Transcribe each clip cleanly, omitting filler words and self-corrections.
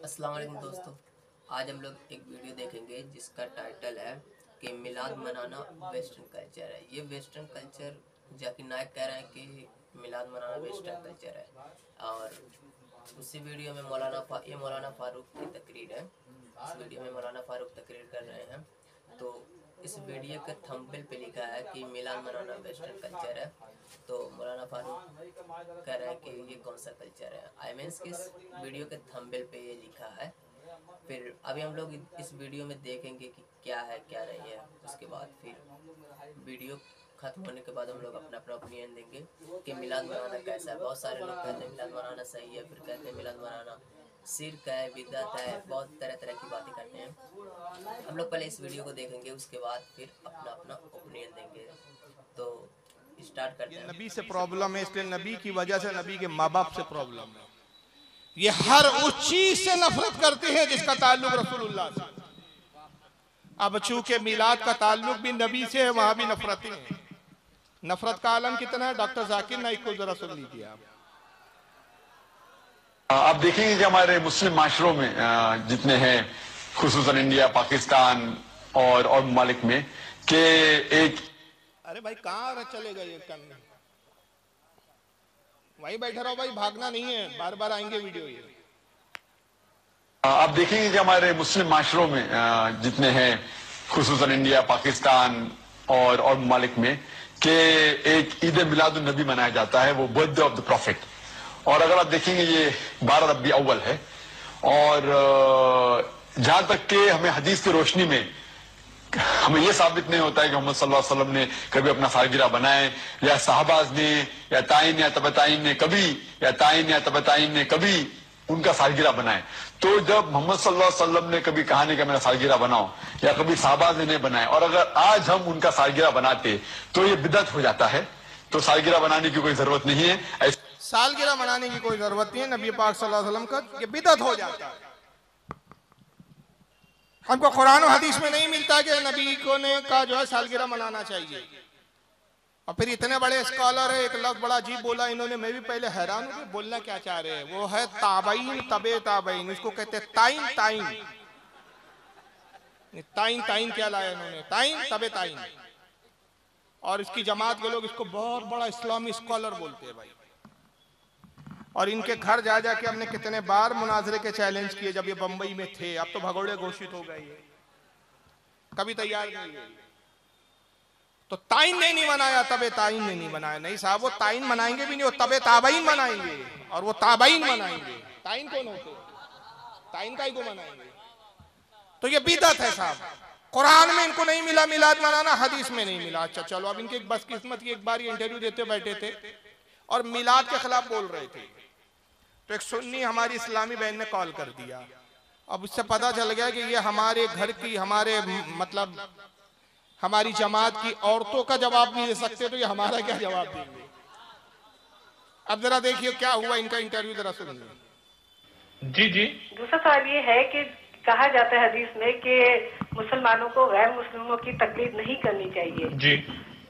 अस्सलाम वालेकुम दोस्तों। आज हम लोग एक वीडियो देखेंगे जिसका टाइटल है कि मिलाद मनाना वेस्टर्न कल्चर है। ये वेस्टर्न कल्चर जाकिर नायक कह रहे हैं कि मिलाद मनाना वेस्टर्न कल्चर है। और उसी वीडियो में मौलाना फ़ारूक की तकरीर है। इस वीडियो में मौलाना फ़ारूक तकरीर कर रहे हैं। तो इस वीडियो के थंबनेल पे लिखा है कि मिलाद मनाना वेस्टर्न कल्चर है। तो मौलाना फ़ारूक कह रहे हैं कि ये कौन सा कल्चर है। आई मीन्स कि इस वीडियो के थंबनेल पे ये लिखा है। फिर अभी हम लोग इस वीडियो में देखेंगे कि क्या है क्या नहीं है। उसके बाद फिर वीडियो ख़त्म होने के बाद हम लोग अपना अपना ओपिनियन देंगे कि मिलाद मनाना कैसा है। बहुत सारे लोग कहते हैं मिलाद मनाना सही है, फिर कहते हैं मिलाद मनाना शिर्क है, बिदअत है, बहुत तरह तरह की बातें करते हैं। हम लोग पहले इस वीडियो को देखेंगे, उसके बाद फिर अपना अपना ओपिनियन देंगे। तो स्टार्ट करते ये हैं। नबी से प्रॉब्लम है, इसलिए नबी की वजह से नबी के माँ बाप से प्रॉब्लम है। ये हर उस चीज से नफरत करते हैं जिसका ताल्लुक रसूलुल्लाह से। अब चूंकि मिलाद का ताल्लुक भी नबी से है, वहां भी नफरतें हैं। नफरत का आलम कितना है, डॉक्टर जाकिर नाइक को जरा सुन लीजिए आप देखेंगे कि हमारे मुस्लिम माशरों में जितने हैं, खुसूसन इंडिया, पाकिस्तान और ममालिक में, कि एक अरे भाई कहाँ चले गए करने, वहीं बैठे रहो भाई, भागना नहीं है, बार बार आएंगे वीडियो ये। आप देखेंगे कि हमारे मुस्लिम माशरों में जितने हैं, खुसूसन इंडिया, पाकिस्तान और ममालिक में, कि एक ईद मिलाद उन नबी मनाया जाता है, वो बर्थडे ऑफ द प्रॉफिट। और अगर आप देखेंगे ये 12 रबी अव्वल है। और जहां तक कि हमें हदीस की रोशनी में हमें यह साबित नहीं होता है कि मोहम्मद सल्लल्लाहु अलैहि वसल्लम ने कभी अपना सालगिरह बनाए, या साहबाज ने, या ताइन या तबताइन ने कभी, या ताइन या तबताइन ने कभी उनका सालगिरह बनाए। तो जब मोहम्मद सल्लल्लाहु अलैहि वसल्लम ने कभी कहा नहीं कि मेरा सालगिरह बनाओ, या कभी साहबाज ने नहीं बनाए, और अगर आज हम उनका सालगिरह बनाते तो ये बिदअत हो जाता है। तो सालगिरह बनाने की कोई जरूरत नहीं है। सालगिरह मनाने की कोई जरूरत नहीं है, नबी पाक सल्लल्लाहु अलैहि वसल्लम का ये बिदअत हो जाता है। हमको कुरान और हदीस में नहीं मिलता कि नबी को ने का जो है सालगिरह मनाना चाहिए। और फिर इतने बड़े स्कॉलर है, एक लफ्ज बड़ा अजीब बोला इन्होंने, मैं भी पहले हैरान हूँ बोलना क्या चाह रहे हैं। वो है ताबईन, तबे ताबईन, इसको कहते हैं ताइन ताइन। ताइन ताइन क्या लाया इन्होंने, ताइन तबे ताइन। और इसकी जमात के लोग इसको बहुत बड़ा इस्लामी स्कॉलर बोलते हैं भाई। और इनके घर जा जाके हमने कितने बार मुनाजरे के चैलेंज किए जब ये बंबई में थे। अब तो भगोड़े घोषित हो गए, कभी तैयार नहीं है। तो ताइन ने नहीं मनाया, तबे ताइन ने नहीं मनाया। नहीं साहब, वो ताइन मनाएंगे भी नहीं, वो तबे ताबईन मनाएंगे, और वो ताबईन मनाएंगे। ताइन कौन होते, ताइन का ही को मनाएंगे। तो ये बिदअत है साहब। कुरान में इनको नहीं मिला मिलाद मनाना, हदीस में नहीं मिला। अच्छा चलो, अब इनकी बस किस्मत की, एक बार ये इंटरव्यू देते बैठे थे और मिलाद के खिलाफ बोल रहे थे, तो एक सुन्नी हमारी इस्लामी बहन ने कॉल कर दिया। अब उससे पता चल गया कि ये हमारे घर की, हमारे मतलब हमारी जमात की औरतों का जवाब नहीं दे सकते, तो ये हमारा क्या जवाब देंगे। अब जरा देखिए क्या हुआ, इनका इंटरव्यू जरा सुनिए। जी जी। दूसरा सवाल ये है कि कहा जाता है हदीस में कि मुसलमानों को गैर मुस्लिमों की तकलीफ नहीं करनी चाहिए जी।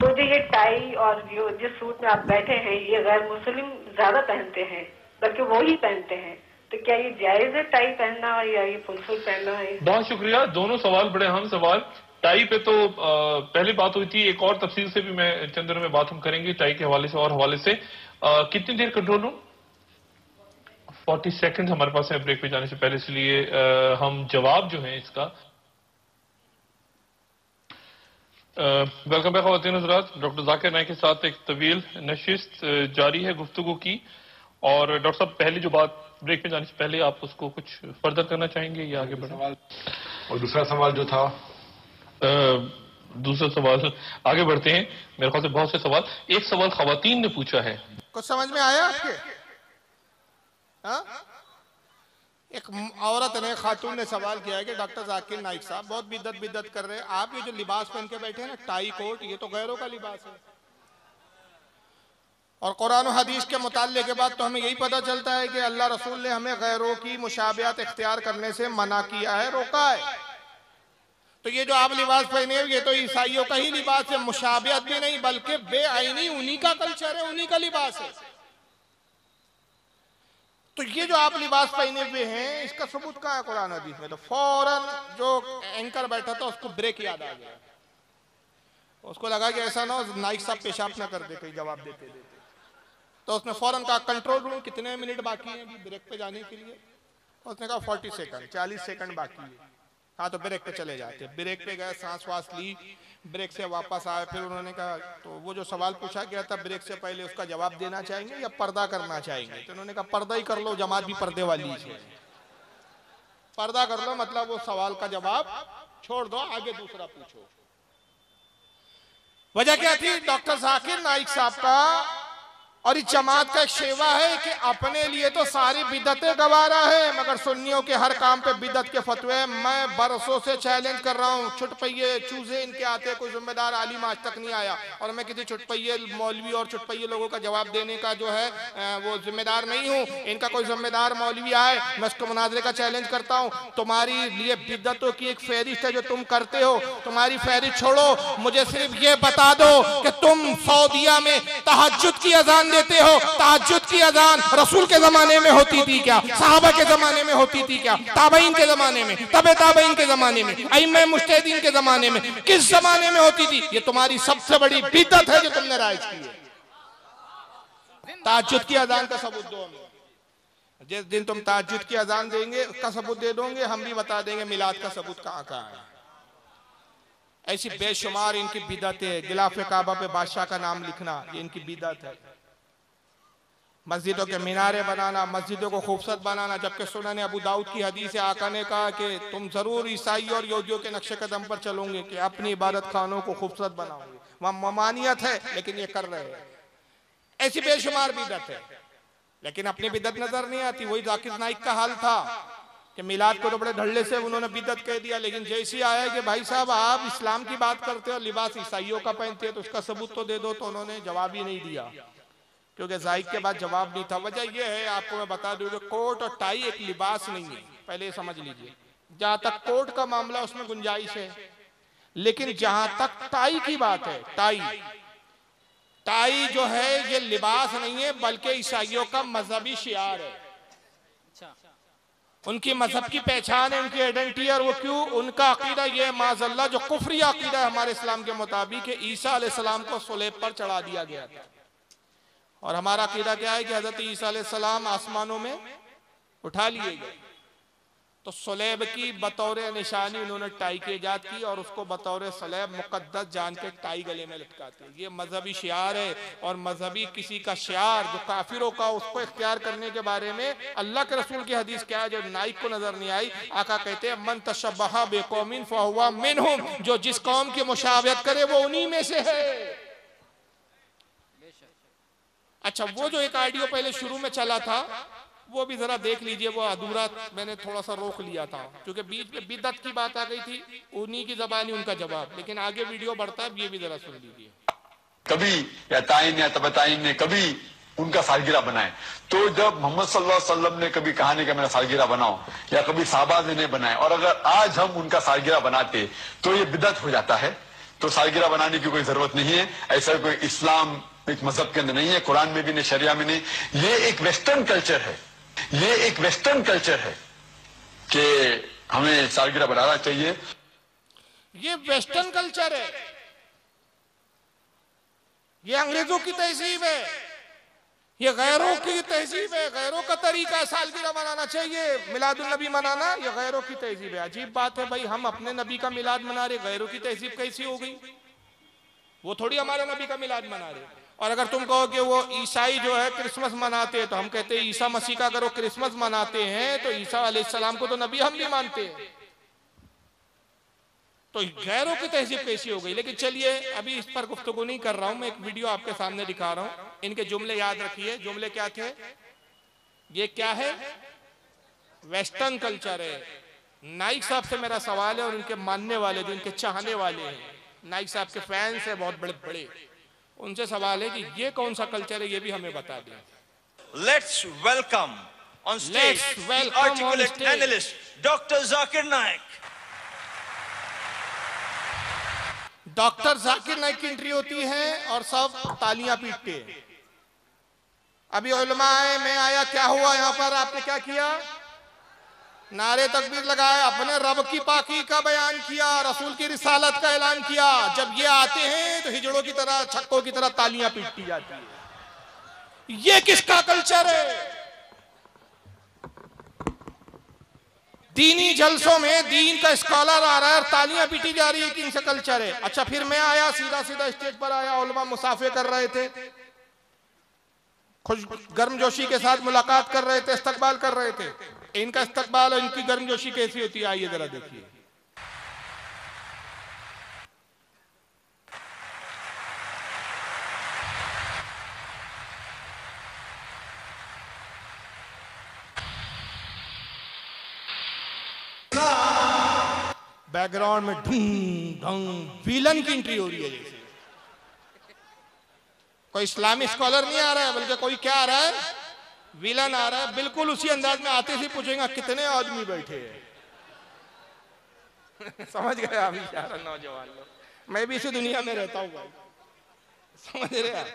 तो जो ये टाई और जो जिस सूट में आप बैठे हैं, ये गैर मुस्लिम ज्यादा पहनते हैं, बल्कि वो ही पहनते हैं। तो क्या ये जायज है टाई पहनना या ये फुल सूट पहनना है? बहुत शुक्रिया, दोनों सवाल बड़े अहम सवाल। टाई पे तो पहले बात हुई थी, एक और तफसील से भी मैं चंद्र में बात हम करेंगे टाई के हवाले से और हवाले से। कितनी देर कंट्रोल रूम? 40 सेकंड हमारे पास है ब्रेक पे जाने से पहले, इसलिए हम जवाब जो है इसका। वेलकम बैक ख़वातीन हज़रात, डॉक्टर जाकिर नाइक के साथ एक तवील नशिस्त जारी है गुफ्तगू की। और डॉक्टर साहब, पहली जो बात ब्रेक पे जाने से पहले आप उसको कुछ फर्दर करना चाहेंगे या आगे बढ़ा? और दूसरा सवाल जो था, दूसरा सवाल आगे बढ़ते हैं। मेरे ख्याल से बहुत से सवाल, एक सवाल खवातीन ने पूछा है, कुछ समझ में आया आपके? हाँ? एक औरत ने, खातून ने सवाल किया है कि डॉक्टर जाकिर नाइक साहब बहुत बिदत बिदत कर रहे हैं, आप ये जो लिबास पहन के बैठे हैं ना, टाई कोट, ये तो गैरों का लिबास है। और कुरान और हदीस के मुताले के बाद तो हमें यही पता चलता है कि अल्लाह रसूल ने हमें गैरों की मुशाबियत इख्तियार करने से मना किया है, रोका है। तो ये जो आप लिबास पहने हुए, ये तो ईसाइयों का ही लिबास है, मुशाबियत भी नहीं बल्कि बेआईनी उन्हीं का कल्चर है, उन्हीं का लिबास है। तो ये जो आप लिबास पहने हुए हैं, इसका सबूत कहाँ है कुरान हदीस में? तो फौरन जो एंकर बैठा था उसको ब्रेक याद आ गया, उसको लगा कि ऐसा ना हो नाइक साहब पेशाब ना कर दे कहीं जवाब देते देते। तो उसने फौरन कहा कंट्रोल रूम कितने मिनट बाकी हैं अभी ब्रेक पे जाने के लिए? उसने कहा 40 सेकंड, 40 सेकंड बाकी है। हाँ तो ब्रेक पे चले जाते। ब्रेक पे गए, सांस वास ली, ब्रेक से वापस आए। फिर उन्होंने कहा तो वो जो सवाल पूछा गया था ब्रेक से पहले, उसका जवाब देना चाहेंगे या पर्दा करना चाहेंगे? तो उन्होंने कहा पर्दा ही कर लो, जमात भी पर्दे वाली है, पर्दा कर लो, मतलब वो सवाल का जवाब छोड़ दो, आगे दूसरा पूछो। वजह क्या थी? डॉक्टर जाकिर नाइक साहब का और इस जमात का एक शेवा है कि अपने लिए तो सारी बिदतें गवारा है, मगर सुन्नियों के हर काम पे बिदत के फतवे मैं बरसों से चैलेंज कर रहा हूँ। छुटपैये चूजे इनके आते, कोई जिम्मेदार आलिम आज तक नहीं आया, और मैं किसी छुटपैये मौलवी और छुटपैये लोगों का जवाब देने का जो है वो जिम्मेदार नहीं हूँ। इनका कोई जिम्मेदार मौलवी आए, मैं उसको मुनाजरे का चैलेंज करता हूँ। तुम्हारी लिए बिदतों की एक फहरिस्त है जो तुम करते हो, तुम्हारी फहरिस्त छोड़ो, मुझे सिर्फ ये बता दो कि तुम सऊदिया में तहज्जुद की अजान देते हो। तहज्जुद की अजान रसूल के जमाने में होती थी क्या? सहाबा के जमाने में होती थी क्या? ताबईन के जमाने में, तबे ताबईन के जमाने में, अइम्मा मुज्तहिदीन के जमाने में, किस जमाने में होती थी? ये तुम्हारी सबसे बड़ी बिदअत है जो तुमने राइज की है। तहज्जुद की अजान का सबूत दो हमें। जिस दिन तुम तहज्जुद की अजान देंगे उसका सबूत दे दोगे, हम भी बता देंगे मिलाद का सबूत कहाँ कहाँ है। ऐसी बेशुमार इनकी बिदअत है। गिलाफ काबा पे बादशाह का नाम लिखना, ये इनकी बिदअत है। मस्जिदों के मीनारे बनाना, मस्जिदों को खूबसूरत बनाना, जबकि सुनन अबू दाऊद की हदीस है, आका ने कहा कि तुम जरूर ईसाई और यहूदियों के नक्शे कदम पर चलोगे कि अपनी इबादत खानों को खूबसूरत बनाओगे। वहां ममानियत है लेकिन ये कर रहे हैं। ऐसी बेशुमार बिदअत है, लेकिन अपनी बिदअत नजर नहीं आती। वही जाकिर नाइक का हाल था कि मिलाद को तो बड़े धड़ल्ले से उन्होंने बिदअत कह दिया, लेकिन जैसे आया कि भाई साहब आप इस्लाम की बात करते हो, लिबास ईसाइयों का पहनते हो, तो उसका सबूत तो दे दो, तो उन्होंने जवाब ही नहीं दिया, क्योंकि जाहिद के बाद जवाब नहीं था। वजह यह है, आपको मैं बता दूं कि कोट और टाई एक लिबास नहीं है, पहले समझ लीजिए। जहां तक कोट का मामला उसमें गुंजाइश है, लेकिन जहां तक टाई की बात है, टाई जो है ये लिबास नहीं है, बल्कि ईसाइयों का मजहबी शियार है, उनकी मजहब की पहचान है, उनकी आइडेंटिटी। और वो क्यों? उनका अकीदा ये माज़अल्लाह जो कुफ्री अकीदा है हमारे इस्लाम के मुताबिक, ईसा अलैहिस्सलाम को सुलेब पर चढ़ा दिया गया था। और हमारा अकीदा क्या है कि हजरत ईसा अलैहिस्सलाम आसमानों में उठा लिए गए। तो सुलेब की बतौर निशानी उन्होंने टाई की इजाद की, और उसको बतौर सुलेब मुकद्दस जान के टाई गले में लटकाते। ये मजहबी शियार है, और मजहबी किसी का शियार जो काफिरों का, उसको इख्तियार करने के बारे में अल्लाह के रसूल की हदीस क्या है जो नाइक को नजर नहीं आई। आका कहते हैं मन तशब्बहा बिकौमिन फहुवा मिनहुम, जो जिस कौम की मुशाबहत करे वो उन्हीं में से है। अच्छा, वो जो एक ऑडियो पहले शुरू में चला था वो भी जरा देख लीजिए, वो अधूरा मैंने थोड़ा सा रोक लिया था क्योंकि बीच में बिदअत की बात आ गई थी, उन्हीं की जबानी उनका जवाब, लेकिन आगे वीडियो बढ़ता है, ये भी जरा सुन लीजिए। कभी या ताइन या तबताइन ने कभी उनका सालगिरह बनाए, तो जब मोहम्मद सल्लल्लाहु अलैहि वसल्लम ने कभी कहा नहीं कि मेरा सालगिरह बनाओ, या कभी साहबा ने बनाए, और अगर आज हम उनका सालगिरह बनाते तो ये बिदअत हो जाता है। तो सालगिरह बनाने की कोई जरूरत नहीं है, ऐसा कोई इस्लाम एक मजहब के अंदर नहीं है, कुरान में भी नहीं, शरिया में नहीं। ये एक वेस्टर्न कल्चर है, ये एक वेस्टर्न कल्चर है कि हमें सालगिरह बनाना चाहिए। ये वेस्टर्न कल्चर है, ये अंग्रेजों की तहजीब है, ये गैरों की तहजीब है, गैरों का तरीका है सालगिरह मनाना चाहिए, मिलादुल नबी मनाना, ये गैरों की तहजीब है। अजीब बात है भाई, हम अपने नबी का मिलाद मना रहे, गैरों की तहजीब कैसी हो गई? वो थोड़ी हमारे नबी का मिलाद मना रहे। और अगर तुम कहो कि वो ईसाई जो है क्रिसमस मनाते हैं, तो हम कहते हैं ईसा मसीह का अगर वो क्रिसमस मनाते हैं तो ईसा अलैहिस्सलाम को तो नबी हम भी मानते हैं, तो गैरों की तहजीब कैसी हो गई? लेकिन चलिए अभी इस पर गुफ्तगू नहीं कर रहा हूं, मैं एक वीडियो आपके सामने दिखा रहा हूं। इनके जुमले याद रखिए। जुमले क्या थे? ये क्या है? वेस्टर्न कल्चर है। नाइक साहब से मेरा सवाल है, और उनके मानने वाले जो इनके चाहने वाले हैं, नाइक साहब के फैंस है बहुत बड़े बड़े, उनसे सवाल है कि ये कौन सा कल्चर है, ये भी हमें बता दें। Let's welcome on stage the articulate analyst doctor Zakir Naik. Doctor Zakir Naik की एंट्री होती है और सब तालियां पीटते हैं। अभी उलमाए में आया, क्या हुआ यहाँ पर? आपने क्या किया? नारे तकबीर लगाए, अपने रब की पाकी का बयान किया, रसूल की रिसालत का ऐलान किया। जब ये आते हैं तो हिजड़ों की तरह, छक्कों की तरह तालियां पीटती जाती है। ये किसका कल्चर है? दीनी जलसों में दीन का स्कॉलर आ रहा है और तालियां पीटी जा रही है कि इनसे कल्चर है। अच्छा, फिर मैं आया, सीधा सीधा स्टेज पर आया, उलमा मुसाफे कर रहे थे, खुश गर्मजोशी के साथ मुलाकात कर रहे थे, इस्तकबाल कर रहे थे। इनका इस्तकबाल और इनकी गर्मजोशी कैसी होती है, आइए जरा देखिए। बैकग्राउंड में ढूंढ ढंग विलन की एंट्री हो रही है, जैसे कोई इस्लामी स्कॉलर नहीं आ रहा है, बल्कि कोई क्या आ रहा है? विलन आ रहा है। बिल्कुल उसी अंदाज में आते ही पूछेगा कितने आदमी बैठे हैं। समझ गए आप इशारा नौजवान लोग? मैं भी इसी दुनिया में रहता हूँ भाई, समझ रहे आप?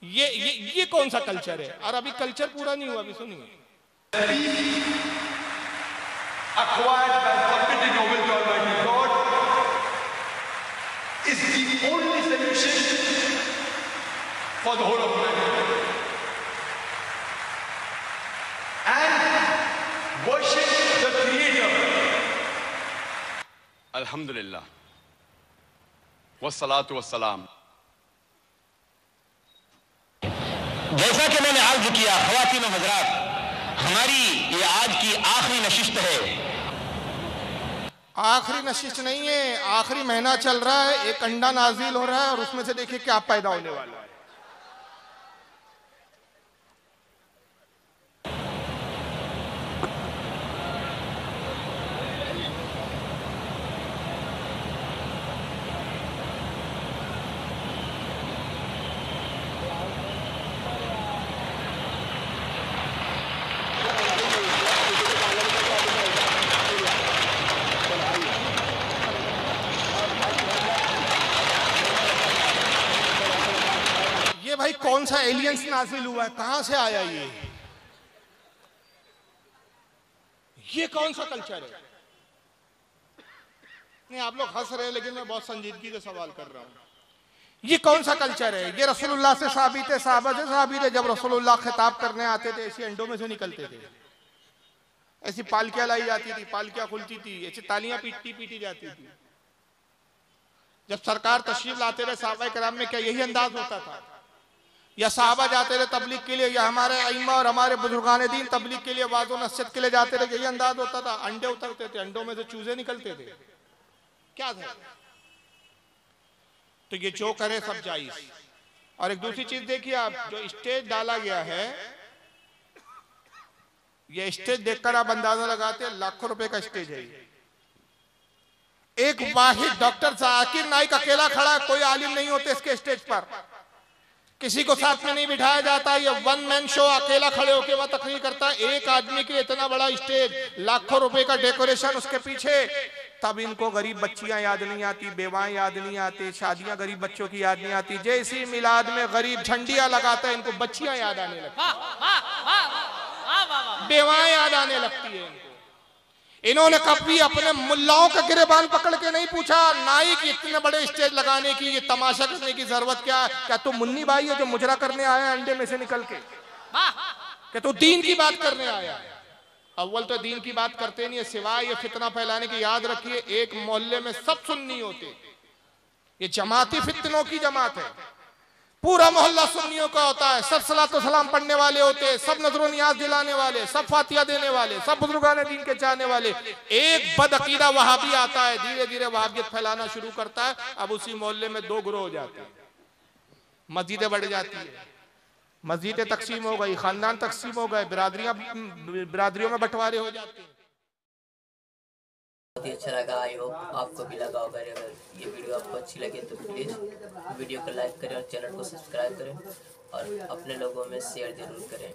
ये कौन सा कल्चर है? और अभी कल्चर पूरा नहीं हुआ, अभी सुनिए। Acquired by submitting your will to Almighty God is the only solution for the whole of man. And worship the Creator. Alhamdulillah. Wassalatu wassalam. जैसा कि मैंने अर्ज किया, ख़वातीन व हज़रात, हमारी ये आज की आखिरी नशिस्त है। आखिरी नशिस्त नहीं है, आखिरी महीना चल रहा है, एक अंडा नाजिल हो रहा है और उसमें से देखिए क्या पैदा होने वाला है। भाई कौन सा एलियंस नाजिल हुआ है? कहां से आया ये कौन सा कल्चर है? नहीं, आप लोग हंस रहे हैं, लेकिन मैं बहुत संजीदगी से सवाल कर रहा हूं। ये कौन सा कल्चर है? ये रसूलुल्लाह से साबित है, साहबा से साबित है। जब रसूलुल्लाह खिताब करने आते थे, ऐसी अंडों में से निकलते थे, ऐसी पालकियां लाई जाती थी, पालकियां खुलती थी, ऐसी तालियां पीटी जाती थी। जब सरकार तशरीफ लाते रहे साहबा कराम में, क्या यही अंदाज होता था? या साहबा जाते रहे तबलीग के लिए, या हमारे अइम्मा और हमारे बुजुर्गान दीन तबलीग के लिए, वाज़ो नसीहत के लिए जाते रहे, यही अंदाज होता था? अंडे उतरते थे, अंडों में से चूजे निकलते थे, क्या था? तो ये जो करे सब जायज। और एक दूसरी चीज देखिए आप, जो स्टेज डाला गया है, ये स्टेज देखकर आप अंदाजा लगाते हैं लाखों रुपए का स्टेज है। एक वाहिद डॉक्टर जाकिर नाइक अकेला खड़ा है, कोई आलिम नहीं होते इसके स्टेज पर, किसी को साथ में नहीं बिठाया जाता। ये वन मैन शो, अकेला खड़े होकर वह तकरीर करता है। एक आदमी के इतना बड़ा स्टेज, लाखों रुपए का डेकोरेशन उसके पीछे। तब इनको गरीब बच्चियां याद नहीं आती, बेवाएं याद नहीं आती, शादियां गरीब बच्चों की याद नहीं आती। जैसी मिलाद में गरीब झंडियां लगाता है, इनको बच्चियां याद आने लगती है, बेवाएं याद आने लगती है इनको। इन्होंने कभी अपने मुल्लाओं का गिरेबान पकड़ के नहीं पूछा, नाइक इतने बड़े स्टेज लगाने की, ये तमाशा करने की जरूरत क्या है? क्या तू मुन्नी भाई है जो मुजरा करने आया अंडे में से निकल के? क्या तू दीन की बात करने आया? अव्वल तो दीन की बात करते नहीं है, सिवाय ये फितना फैलाने की। याद रखिए, एक मोहल्ले में सब सुन्नी होते, ये जमाती फितनों की जमात है। पूरा मोहल्ला सुन्नियों का होता है, सब सलात व सलाम पढ़ने वाले होते हैं, सब नजरो नियाज दिलाने वाले, सब फातिया देने वाले, सब बुजुर्गान दीन के चाहने वाले। एक बदअकीदा वहाबी आता है, धीरे धीरे वहाबियत फैलाना शुरू करता है। अब उसी मोहल्ले में दो ग्रोह हो जाते हैं, मस्जिदें बढ़ जाती है, मस्जिदें तकसीम हो गई, खानदान तकसीम हो गए, बिरादरियों में बंटवारे हो जाते हैं। बहुत ही अच्छा लगा, आई होप आपको भी लगा होगा। अगर ये वीडियो आपको अच्छी लगे तो प्लीज़ वीडियो को लाइक करें और चैनल को सब्सक्राइब करें और अपने लोगों में शेयर जरूर करें।